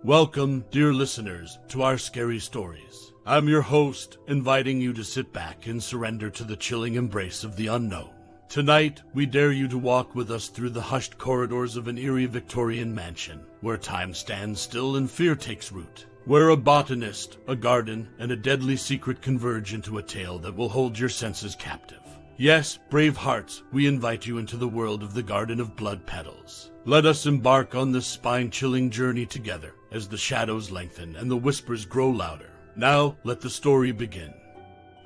Welcome, dear listeners, to our scary stories. I'm your host, inviting you to sit back and surrender to the chilling embrace of the unknown. Tonight, we dare you to walk with us through the hushed corridors of an eerie Victorian mansion, where time stands still and fear takes root. Where a botanist, a garden, and a deadly secret converge into a tale that will hold your senses captive. Yes, brave hearts, we invite you into the world of the Garden of Blood Petals. Let us embark on this spine-chilling journey together as the shadows lengthen and the whispers grow louder. Now, let the story begin.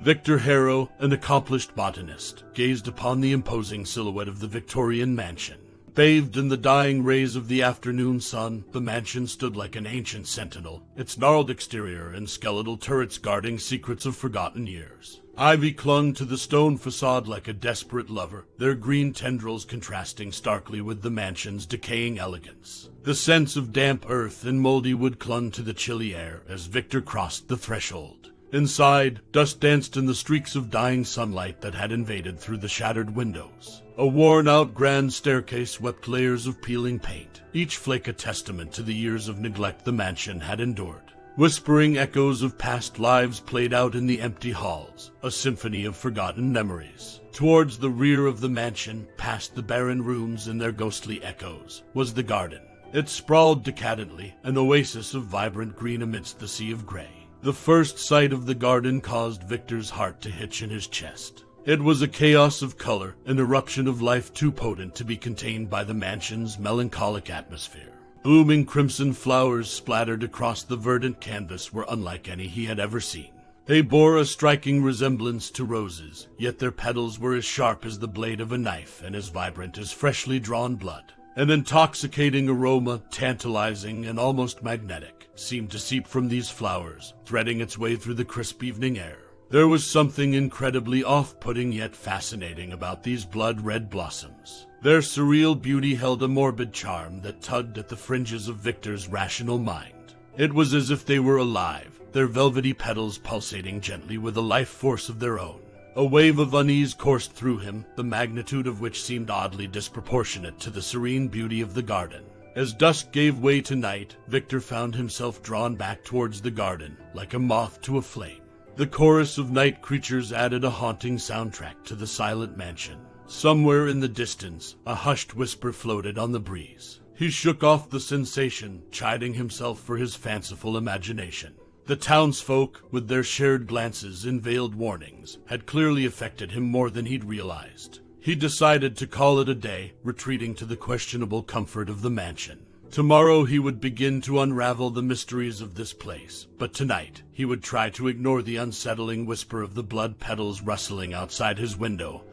Victor Harrow, an accomplished botanist, gazed upon the imposing silhouette of the Victorian mansion. Bathed in the dying rays of the afternoon sun, the mansion stood like an ancient sentinel, its gnarled exterior and skeletal turrets guarding secrets of forgotten years. Ivy clung to the stone facade like a desperate lover, their green tendrils contrasting starkly with the mansion's decaying elegance. The sense of damp earth and moldy wood clung to the chilly air as Victor crossed the threshold. Inside, dust danced in the streaks of dying sunlight that had invaded through the shattered windows. A worn-out grand staircase swept layers of peeling paint, each flake a testament to the years of neglect the mansion had endured. Whispering echoes of past lives played out in the empty halls, a symphony of forgotten memories. Towards the rear of the mansion, past the barren rooms and their ghostly echoes, was the garden. It sprawled decadently, an oasis of vibrant green amidst the sea of gray. The first sight of the garden caused Victor's heart to hitch in his chest. It was a chaos of color, an eruption of life too potent to be contained by the mansion's melancholic atmosphere. Blooming crimson flowers splattered across the verdant canvas were unlike any he had ever seen. They bore a striking resemblance to roses, yet their petals were as sharp as the blade of a knife and as vibrant as freshly drawn blood. An intoxicating aroma, tantalizing and almost magnetic, seemed to seep from these flowers, threading its way through the crisp evening air. There was something incredibly off-putting yet fascinating about these blood-red blossoms. Their surreal beauty held a morbid charm that tugged at the fringes of Victor's rational mind. It was as if they were alive, their velvety petals pulsating gently with a life force of their own. A wave of unease coursed through him, the magnitude of which seemed oddly disproportionate to the serene beauty of the garden. As dusk gave way to night, Victor found himself drawn back towards the garden, like a moth to a flame. The chorus of night creatures added a haunting soundtrack to the silent mansion. Somewhere in the distance, a hushed whisper floated on the breeze. He shook off the sensation, chiding himself for his fanciful imagination. The townsfolk, with their shared glances and veiled warnings, had clearly affected him more than he'd realized. He decided to call it a day, retreating to the questionable comfort of the mansion. Tomorrow he would begin to unravel the mysteries of this place, but tonight he would try to ignore the unsettling whisper of the blood petals rustling outside his window,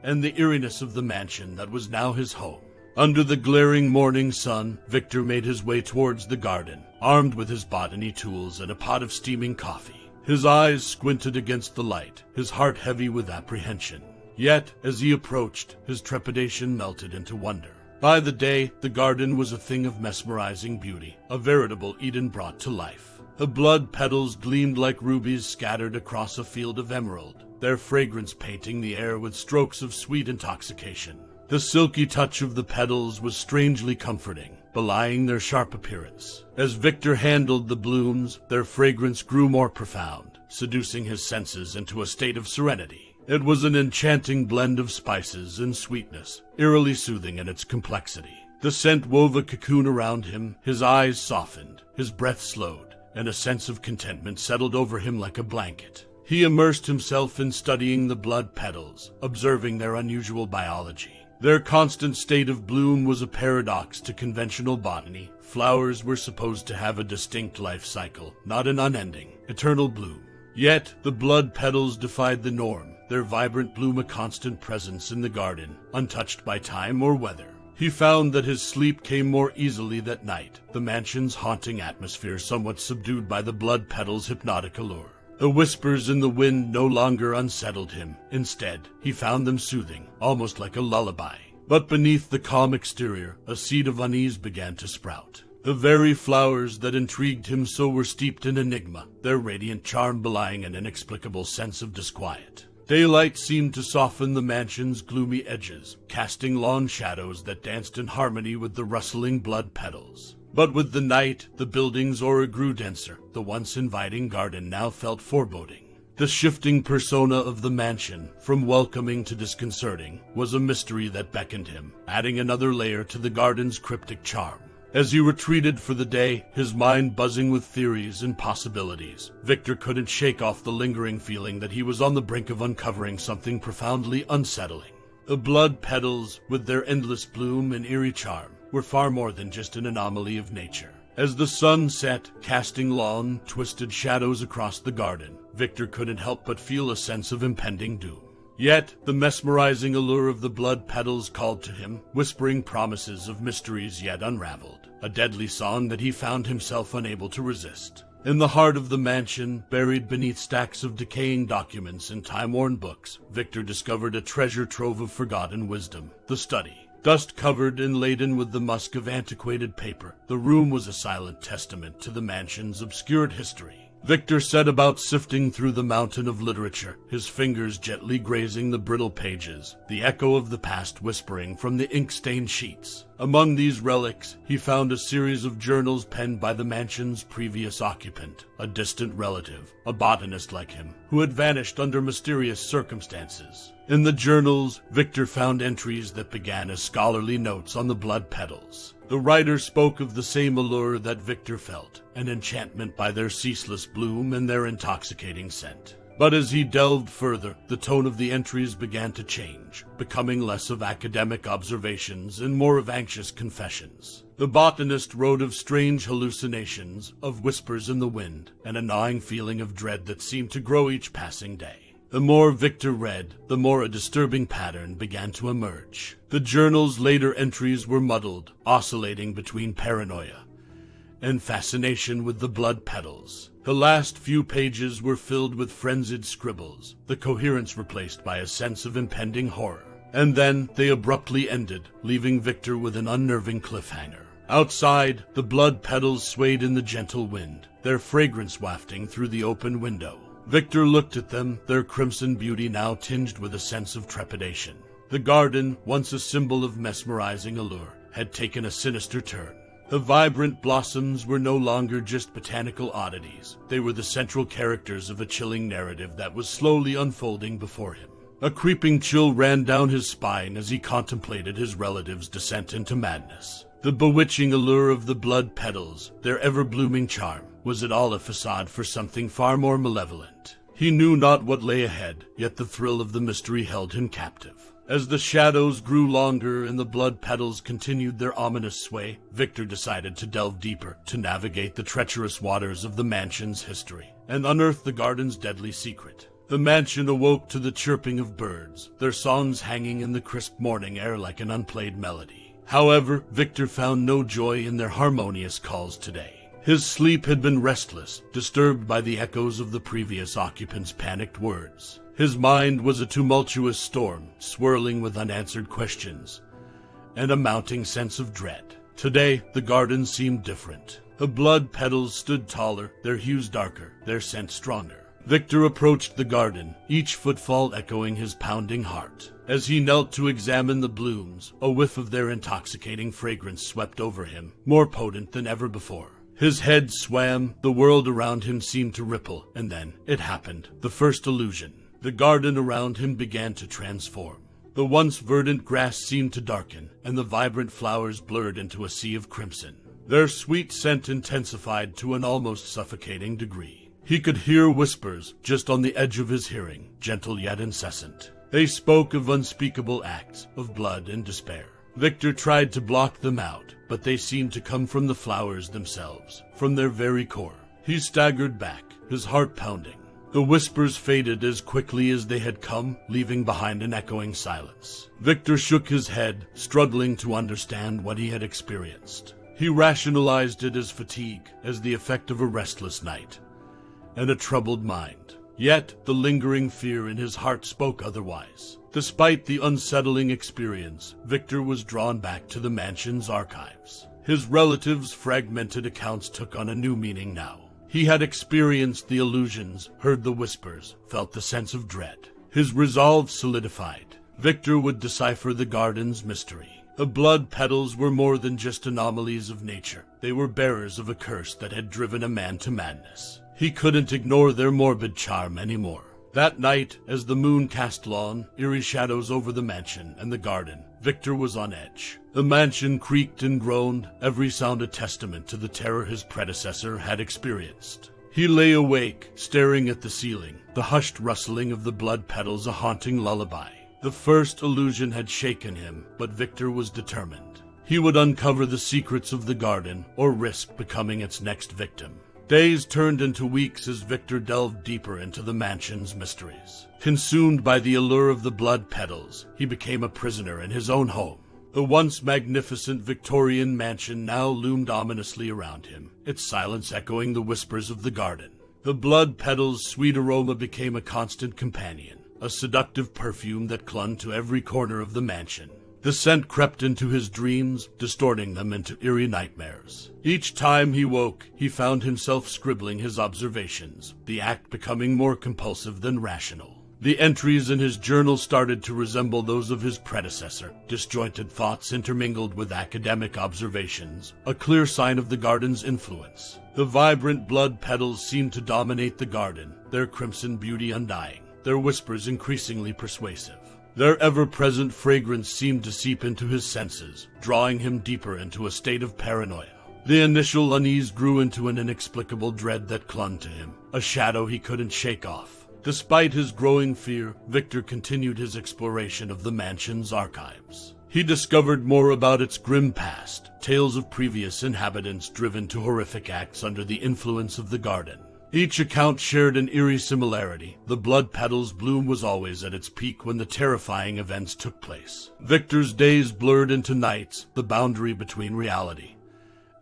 and the eeriness of the mansion that was now his home. Under the glaring morning sun, Victor made his way towards the garden, armed with his botany tools and a pot of steaming coffee. His eyes squinted against the light, his heart heavy with apprehension. Yet, as he approached, his trepidation melted into wonder. By the day, the garden was a thing of mesmerizing beauty, a veritable Eden brought to life. The blood petals gleamed like rubies scattered across a field of emerald, their fragrance painting the air with strokes of sweet intoxication. The silky touch of the petals was strangely comforting, belying their sharp appearance. As Victor handled the blooms, their fragrance grew more profound, seducing his senses into a state of serenity. It was an enchanting blend of spices and sweetness, eerily soothing in its complexity. The scent wove a cocoon around him, his eyes softened, his breath slowed, and a sense of contentment settled over him like a blanket. He immersed himself in studying the blood petals, observing their unusual biology. Their constant state of bloom was a paradox to conventional botany. Flowers were supposed to have a distinct life cycle, not an unending, eternal bloom. Yet, the blood petals defied the norm, their vibrant bloom a constant presence in the garden, untouched by time or weather. He found that his sleep came more easily that night, the mansion's haunting atmosphere somewhat subdued by the blood petals' hypnotic allure. The whispers in the wind no longer unsettled him. Instead, he found them soothing, almost like a lullaby. But beneath the calm exterior, a seed of unease began to sprout. The very flowers that intrigued him so were steeped in enigma, their radiant charm belying an inexplicable sense of disquiet. Daylight seemed to soften the mansion's gloomy edges, casting long shadows that danced in harmony with the rustling blood petals. But with the night, the building's aura grew denser. The once inviting garden now felt foreboding. The shifting persona of the mansion, from welcoming to disconcerting, was a mystery that beckoned him, adding another layer to the garden's cryptic charm. As he retreated for the day, his mind buzzing with theories and possibilities, Victor couldn't shake off the lingering feeling that he was on the brink of uncovering something profoundly unsettling. The blood petals, with their endless bloom and eerie charm, were far more than just an anomaly of nature. As the sun set, casting long, twisted shadows across the garden, Victor couldn't help but feel a sense of impending doom. Yet, the mesmerizing allure of the blood petals called to him, whispering promises of mysteries yet unraveled, a deadly song that he found himself unable to resist. In the heart of the mansion, buried beneath stacks of decaying documents and time-worn books, Victor discovered a treasure trove of forgotten wisdom, the study. Dust-covered and laden with the musk of antiquated paper, the room was a silent testament to the mansion's obscured history. Victor set about sifting through the mountain of literature, his fingers gently grazing the brittle pages, the echo of the past whispering from the ink-stained sheets. Among these relics, he found a series of journals penned by the mansion's previous occupant, a distant relative, a botanist like him, who had vanished under mysterious circumstances. In the journals, Victor found entries that began as scholarly notes on the blood petals. The writer spoke of the same allure that Victor felt, an enchantment by their ceaseless bloom and their intoxicating scent. But as he delved further, the tone of the entries began to change, becoming less of academic observations and more of anxious confessions. The botanist wrote of strange hallucinations, of whispers in the wind, and a gnawing feeling of dread that seemed to grow each passing day. The more Victor read, the more a disturbing pattern began to emerge. The journal's later entries were muddled, oscillating between paranoia and fascination with the blood petals. The last few pages were filled with frenzied scribbles, the coherence replaced by a sense of impending horror. And then they abruptly ended, leaving Victor with an unnerving cliffhanger. Outside, the blood petals swayed in the gentle wind, their fragrance wafting through the open window. Victor looked at them, their crimson beauty now tinged with a sense of trepidation. The garden, once a symbol of mesmerizing allure, had taken a sinister turn. The vibrant blossoms were no longer just botanical oddities. They were the central characters of a chilling narrative that was slowly unfolding before him. A creeping chill ran down his spine as he contemplated his relative's descent into madness. The bewitching allure of the blood petals, their ever-blooming charm, was it all a facade for something far more malevolent? He knew not what lay ahead, yet the thrill of the mystery held him captive. As the shadows grew longer and the blood petals continued their ominous sway, Victor decided to delve deeper, to navigate the treacherous waters of the mansion's history, and unearth the garden's deadly secret. The mansion awoke to the chirping of birds, their songs hanging in the crisp morning air like an unplayed melody. However, Victor found no joy in their harmonious calls today. His sleep had been restless, disturbed by the echoes of the previous occupant's panicked words. His mind was a tumultuous storm, swirling with unanswered questions and a mounting sense of dread. Today, the garden seemed different. The blood petals stood taller, their hues darker, their scent stronger. Victor approached the garden, each footfall echoing his pounding heart. As he knelt to examine the blooms, a whiff of their intoxicating fragrance swept over him, more potent than ever before. His head swam, the world around him seemed to ripple, and then it happened, the first illusion. The garden around him began to transform. The once verdant grass seemed to darken, and the vibrant flowers blurred into a sea of crimson. Their sweet scent intensified to an almost suffocating degree. He could hear whispers just on the edge of his hearing, gentle yet incessant. They spoke of unspeakable acts, of blood and despair. Victor tried to block them out, but they seemed to come from the flowers themselves, from their very core. He staggered back, his heart pounding. The whispers faded as quickly as they had come, leaving behind an echoing silence. Victor shook his head, struggling to understand what he had experienced. He rationalized it as fatigue, as the effect of a restless night, and a troubled mind. Yet the lingering fear in his heart spoke otherwise. Despite the unsettling experience, Victor was drawn back to the mansion's archives. His relatives' fragmented accounts took on a new meaning now. He had experienced the illusions, heard the whispers, felt the sense of dread. His resolve solidified. Victor would decipher the garden's mystery. The blood petals were more than just anomalies of nature. They were bearers of a curse that had driven a man to madness. He couldn't ignore their morbid charm anymore. That night, as the moon cast long, eerie shadows over the mansion and the garden, Victor was on edge. The mansion creaked and groaned, every sound a testament to the terror his predecessor had experienced. He lay awake, staring at the ceiling, the hushed rustling of the blood petals a haunting lullaby. The first illusion had shaken him, but Victor was determined. He would uncover the secrets of the garden, or risk becoming its next victim. Days turned into weeks as Victor delved deeper into the mansion's mysteries. Consumed by the allure of the blood petals, he became a prisoner in his own home. The once magnificent Victorian mansion now loomed ominously around him, its silence echoing the whispers of the garden. The blood petals' sweet aroma became a constant companion, a seductive perfume that clung to every corner of the mansion. The scent crept into his dreams, distorting them into eerie nightmares. Each time he woke, he found himself scribbling his observations, the act becoming more compulsive than rational. The entries in his journal started to resemble those of his predecessor, disjointed thoughts intermingled with academic observations, a clear sign of the garden's influence. The vibrant blood petals seemed to dominate the garden, their crimson beauty undying, their whispers increasingly persuasive. Their ever-present fragrance seemed to seep into his senses, drawing him deeper into a state of paranoia. The initial unease grew into an inexplicable dread that clung to him, a shadow he couldn't shake off. Despite his growing fear, Victor continued his exploration of the mansion's archives. He discovered more about its grim past, tales of previous inhabitants driven to horrific acts under the influence of the garden. Each account shared an eerie similarity. The blood petals' bloom was always at its peak when the terrifying events took place. Victor's days blurred into nights, the boundary between reality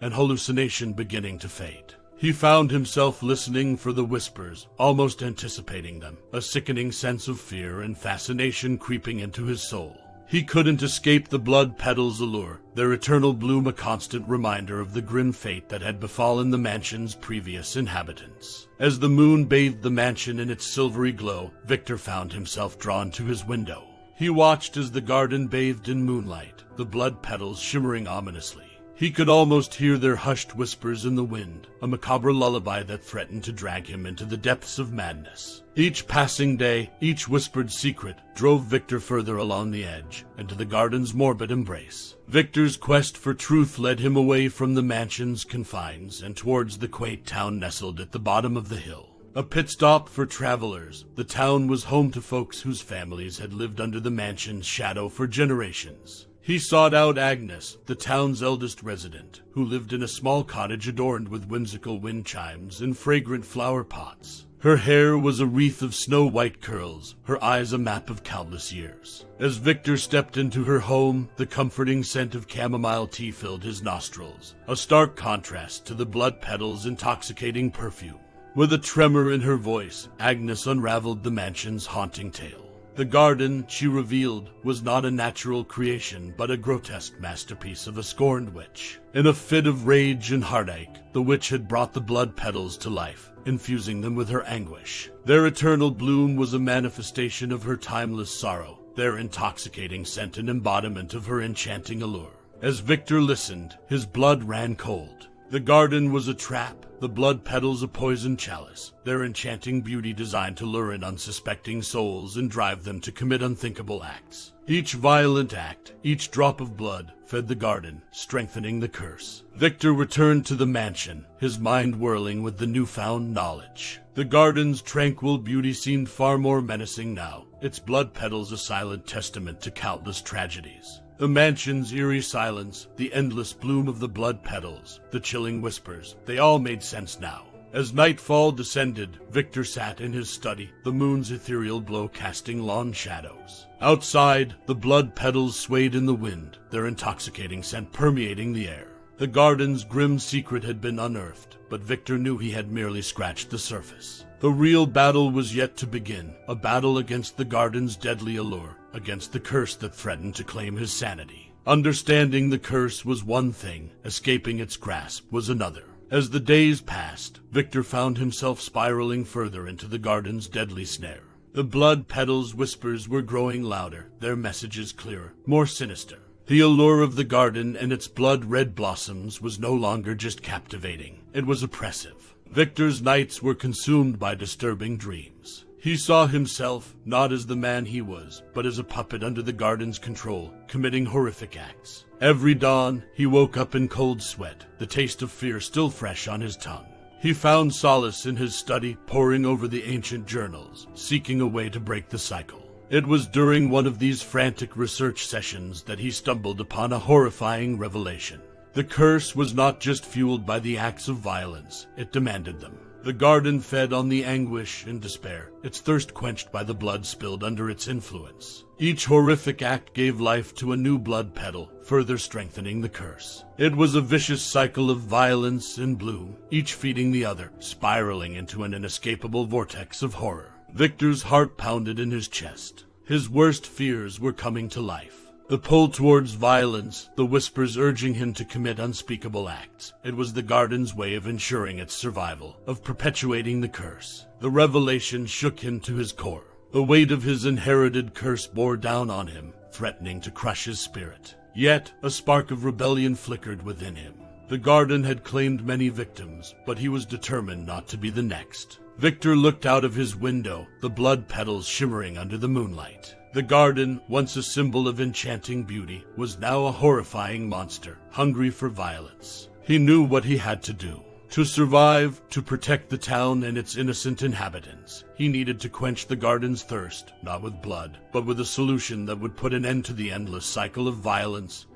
and hallucination beginning to fade. He found himself listening for the whispers, almost anticipating them, a sickening sense of fear and fascination creeping into his soul. He couldn't escape the blood petals' allure, their eternal bloom a constant reminder of the grim fate that had befallen the mansion's previous inhabitants. As the moon bathed the mansion in its silvery glow, Victor found himself drawn to his window. He watched as the garden bathed in moonlight, the blood petals shimmering ominously. He could almost hear their hushed whispers in the wind, a macabre lullaby that threatened to drag him into the depths of madness. Each passing day, each whispered secret, drove Victor further along the edge, into the garden's morbid embrace. Victor's quest for truth led him away from the mansion's confines and towards the quaint town nestled at the bottom of the hill. A pit stop for travelers, the town was home to folks whose families had lived under the mansion's shadow for generations. He sought out Agnes, the town's eldest resident, who lived in a small cottage adorned with whimsical wind chimes and fragrant flower pots. Her hair was a wreath of snow-white curls, her eyes a map of countless years. As Victor stepped into her home, the comforting scent of chamomile tea filled his nostrils, a stark contrast to the blood petals' intoxicating perfume. With a tremor in her voice, Agnes unraveled the mansion's haunting tale. The garden, she revealed, was not a natural creation, but a grotesque masterpiece of a scorned witch. In a fit of rage and heartache, the witch had brought the blood petals to life, infusing them with her anguish. Their eternal bloom was a manifestation of her timeless sorrow, their intoxicating scent an embodiment of her enchanting allure. As Victor listened, his blood ran cold. The garden was a trap, the blood petals a poisoned chalice, their enchanting beauty designed to lure in unsuspecting souls and drive them to commit unthinkable acts. Each violent act, each drop of blood, fed the garden, strengthening the curse. Victor returned to the mansion, his mind whirling with the newfound knowledge. The garden's tranquil beauty seemed far more menacing now, its blood petals a silent testament to countless tragedies. The mansion's eerie silence, the endless bloom of the blood petals, the chilling whispers, they all made sense now. As nightfall descended, Victor sat in his study, the moon's ethereal glow casting long shadows. Outside, the blood petals swayed in the wind, their intoxicating scent permeating the air. The garden's grim secret had been unearthed, but Victor knew he had merely scratched the surface. The real battle was yet to begin, a battle against the garden's deadly allure, against the curse that threatened to claim his sanity. Understanding the curse was one thing, escaping its grasp was another. As the days passed, Victor found himself spiraling further into the garden's deadly snare. The blood petals' whispers were growing louder, their messages clearer, more sinister. The allure of the garden and its blood-red blossoms was no longer just captivating. It was oppressive. Victor's nights were consumed by disturbing dreams. He saw himself not as the man he was, but as a puppet under the garden's control, committing horrific acts. Every dawn, he woke up in cold sweat, the taste of fear still fresh on his tongue. He found solace in his study, poring over the ancient journals, seeking a way to break the cycle. It was during one of these frantic research sessions that he stumbled upon a horrifying revelation. The curse was not just fueled by the acts of violence, it demanded them. The garden fed on the anguish and despair, its thirst quenched by the blood spilled under its influence. Each horrific act gave life to a new blood petal, further strengthening the curse. It was a vicious cycle of violence and bloom, each feeding the other, spiraling into an inescapable vortex of horror. Victor's heart pounded in his chest. His worst fears were coming to life. The pull towards violence, the whispers urging him to commit unspeakable acts. It was the garden's way of ensuring its survival, of perpetuating the curse. The revelation shook him to his core. The weight of his inherited curse bore down on him, threatening to crush his spirit. Yet, a spark of rebellion flickered within him. The garden had claimed many victims, but he was determined not to be the next. Victor looked out of his window, the blood petals shimmering under the moonlight. The garden, once a symbol of enchanting beauty, was now a horrifying monster, hungry for violence. He knew what he had to do. To survive, to protect the town and its innocent inhabitants, he needed to quench the garden's thirst, not with blood, but with a solution that would put an end to the endless cycle of violence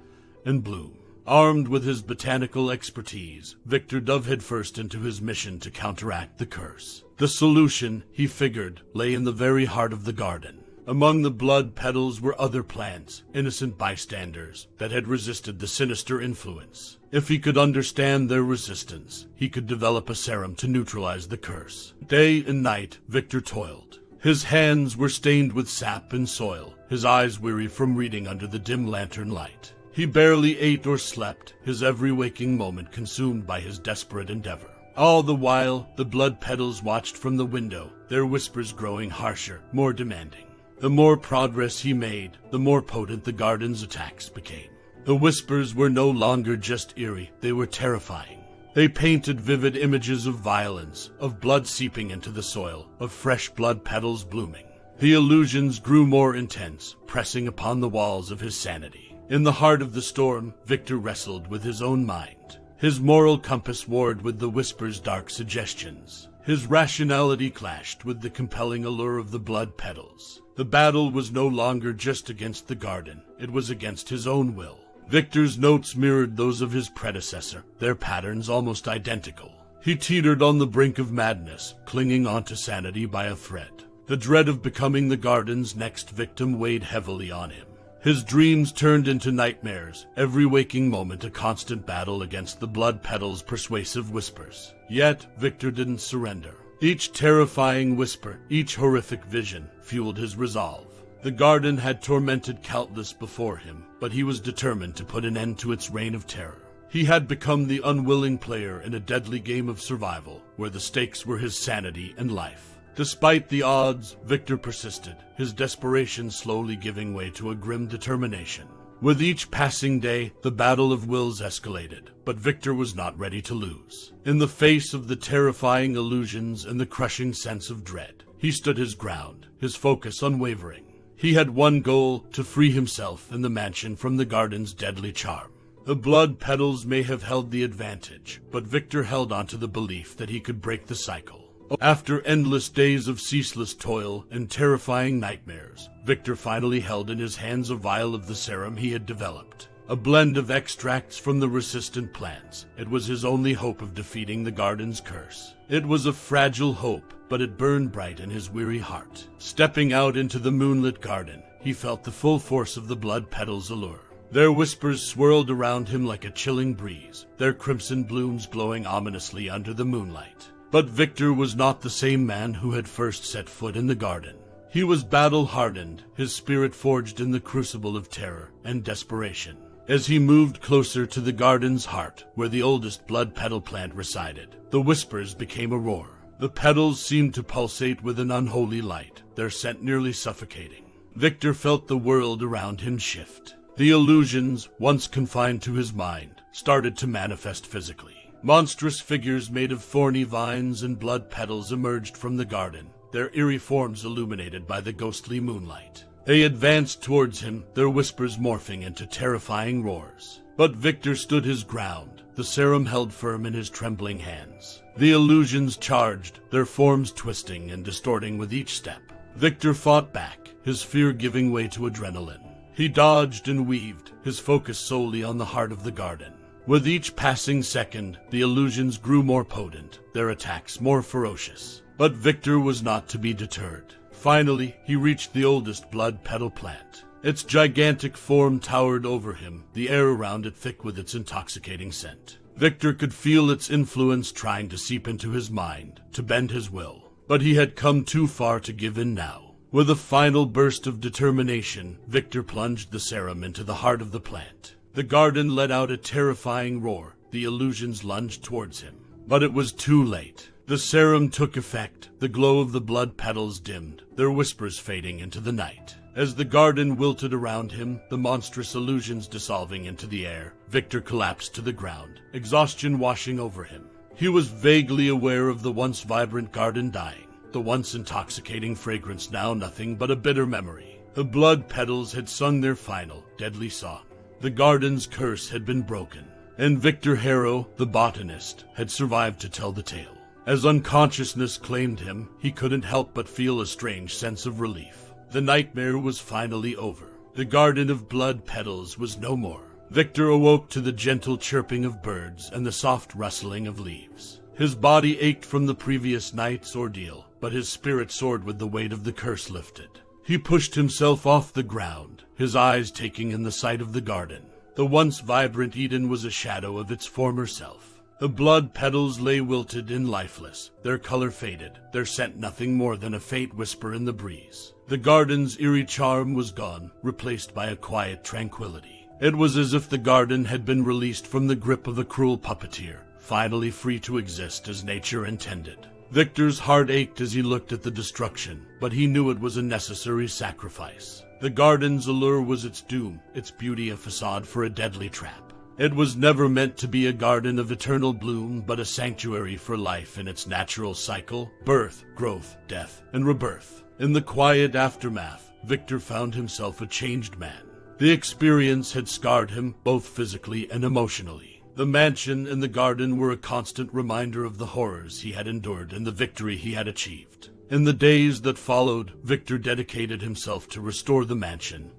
and bloom. Armed with his botanical expertise, Victor dove headfirst into his mission to counteract the curse. The solution, he figured, lay in the very heart of the garden. Among the blood petals were other plants, innocent bystanders, that had resisted the sinister influence. If he could understand their resistance, he could develop a serum to neutralize the curse. Day and night, Victor toiled. His hands were stained with sap and soil, his eyes weary from reading under the dim lantern light. He barely ate or slept, his every waking moment consumed by his desperate endeavor. All the while, the blood petals watched from the window, their whispers growing harsher, more demanding. The more progress he made, the more potent the garden's attacks became. The whispers were no longer just eerie, they were terrifying. They painted vivid images of violence, of blood seeping into the soil, of fresh blood petals blooming. The illusions grew more intense, pressing upon the walls of his sanity. In the heart of the storm, Victor wrestled with his own mind. His moral compass warred with the whisper's dark suggestions. His rationality clashed with the compelling allure of the blood petals. The battle was no longer just against the garden, it was against his own will. Victor's notes mirrored those of his predecessor, their patterns almost identical. He teetered on the brink of madness, clinging onto sanity by a thread. The dread of becoming the garden's next victim weighed heavily on him. His dreams turned into nightmares, every waking moment a constant battle against the blood petals' persuasive whispers. Yet, Victor didn't surrender. Each terrifying whisper, each horrific vision, fueled his resolve. The garden had tormented countless before him, but he was determined to put an end to its reign of terror. He had become the unwilling player in a deadly game of survival, where the stakes were his sanity and life. Despite the odds, Victor persisted, his desperation slowly giving way to a grim determination. With each passing day, the battle of wills escalated, but Victor was not ready to lose. In the face of the terrifying illusions and the crushing sense of dread, he stood his ground, his focus unwavering. He had one goal, to free himself and the mansion from the garden's deadly charm. The blood petals may have held the advantage, but Victor held on to the belief that he could break the cycle. After endless days of ceaseless toil and terrifying nightmares, Victor finally held in his hands a vial of the serum he had developed. A blend of extracts from the resistant plants. It was his only hope of defeating the garden's curse. It was a fragile hope, but it burned bright in his weary heart. Stepping out into the moonlit garden, he felt the full force of the blood petals' allure. Their whispers swirled around him like a chilling breeze, their crimson blooms glowing ominously under the moonlight. But Victor was not the same man who had first set foot in the garden. He was battle-hardened, his spirit forged in the crucible of terror and desperation. As he moved closer to the garden's heart, where the oldest blood petal plant resided, the whispers became a roar. The petals seemed to pulsate with an unholy light, their scent nearly suffocating. Victor felt the world around him shift. The illusions, once confined to his mind, started to manifest physically. Monstrous figures made of thorny vines and blood petals emerged from the garden, their eerie forms illuminated by the ghostly moonlight. They advanced towards him, their whispers morphing into terrifying roars. But Victor stood his ground, the serum held firm in his trembling hands. The illusions charged, their forms twisting and distorting with each step. Victor fought back, his fear giving way to adrenaline. He dodged and weaved, his focus solely on the heart of the garden. With each passing second, the illusions grew more potent, their attacks more ferocious. But Victor was not to be deterred. Finally, he reached the oldest blood petal plant. Its gigantic form towered over him, the air around it thick with its intoxicating scent. Victor could feel its influence trying to seep into his mind, to bend his will. But he had come too far to give in now. With a final burst of determination, Victor plunged the serum into the heart of the plant. The garden let out a terrifying roar. The illusions lunged towards him. But it was too late. The serum took effect. The glow of the blood petals dimmed, their whispers fading into the night. As the garden wilted around him, the monstrous illusions dissolving into the air, Victor collapsed to the ground, exhaustion washing over him. He was vaguely aware of the once vibrant garden dying, the once intoxicating fragrance now nothing but a bitter memory. The blood petals had sung their final, deadly song. The garden's curse had been broken, and Victor Harrow, the botanist, had survived to tell the tale. As unconsciousness claimed him, he couldn't help but feel a strange sense of relief. The nightmare was finally over. The Garden of Blood Petals was no more. Victor awoke to the gentle chirping of birds and the soft rustling of leaves. His body ached from the previous night's ordeal, but his spirit soared with the weight of the curse lifted. He pushed himself off the ground, his eyes taking in the sight of the garden. The once vibrant Eden was a shadow of its former self. The blood petals lay wilted and lifeless, their color faded, their scent nothing more than a faint whisper in the breeze. The garden's eerie charm was gone, replaced by a quiet tranquility. It was as if the garden had been released from the grip of a cruel puppeteer, finally free to exist as nature intended. Victor's heart ached as he looked at the destruction, but he knew it was a necessary sacrifice. The garden's allure was its doom, its beauty a facade for a deadly trap. It was never meant to be a garden of eternal bloom, but a sanctuary for life in its natural cycle, birth, growth, death, and rebirth. In the quiet aftermath, Victor found himself a changed man. The experience had scarred him, both physically and emotionally. The mansion and the garden were a constant reminder of the horrors he had endured and the victory he had achieved. In the days that followed, Victor dedicated himself to restore the mansion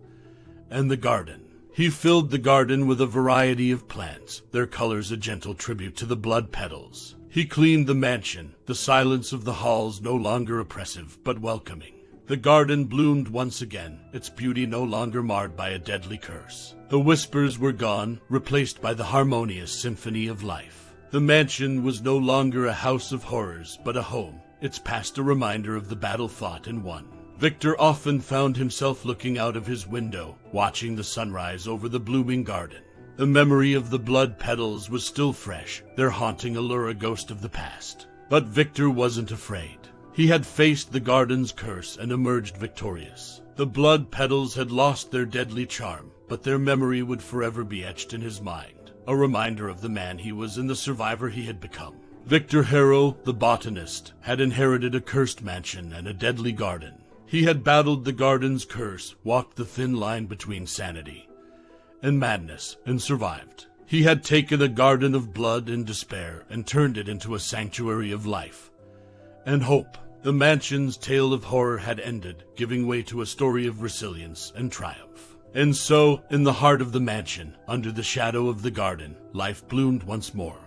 and the garden. He filled the garden with a variety of plants, their colors a gentle tribute to the blood petals. He cleaned the mansion, the silence of the halls no longer oppressive but welcoming. The garden bloomed once again, its beauty no longer marred by a deadly curse. The whispers were gone, replaced by the harmonious symphony of life. The mansion was no longer a house of horrors, but a home, its past a reminder of the battle fought and won. Victor often found himself looking out of his window, watching the sunrise over the blooming garden. The memory of the blood petals was still fresh, their haunting allure a ghost of the past. But Victor wasn't afraid. He had faced the garden's curse and emerged victorious. The blood petals had lost their deadly charm, but their memory would forever be etched in his mind, a reminder of the man he was and the survivor he had become. Victor Harrow, the botanist, had inherited a cursed mansion and a deadly garden. He had battled the garden's curse, walked the thin line between sanity and madness, and survived. He had taken a garden of blood and despair and turned it into a sanctuary of life and hope. The mansion's tale of horror had ended, giving way to a story of resilience and triumph. And so, in the heart of the mansion, under the shadow of the garden, life bloomed once more.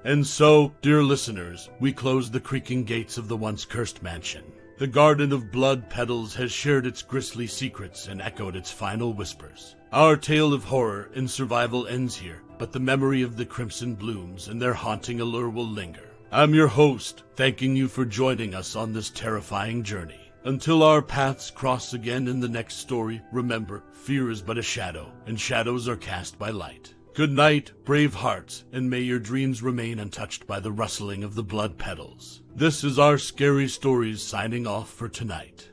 And so, dear listeners, we close the creaking gates of the once cursed mansion. The Garden of Blood Petals has shared its grisly secrets and echoed its final whispers. Our tale of horror and survival ends here, but the memory of the crimson blooms and their haunting allure will linger. I'm your host, thanking you for joining us on this terrifying journey. Until our paths cross again in the next story, remember, fear is but a shadow, and shadows are cast by light. Good night, brave hearts, and may your dreams remain untouched by the rustling of the blood petals. This is our Scary Stories signing off for tonight.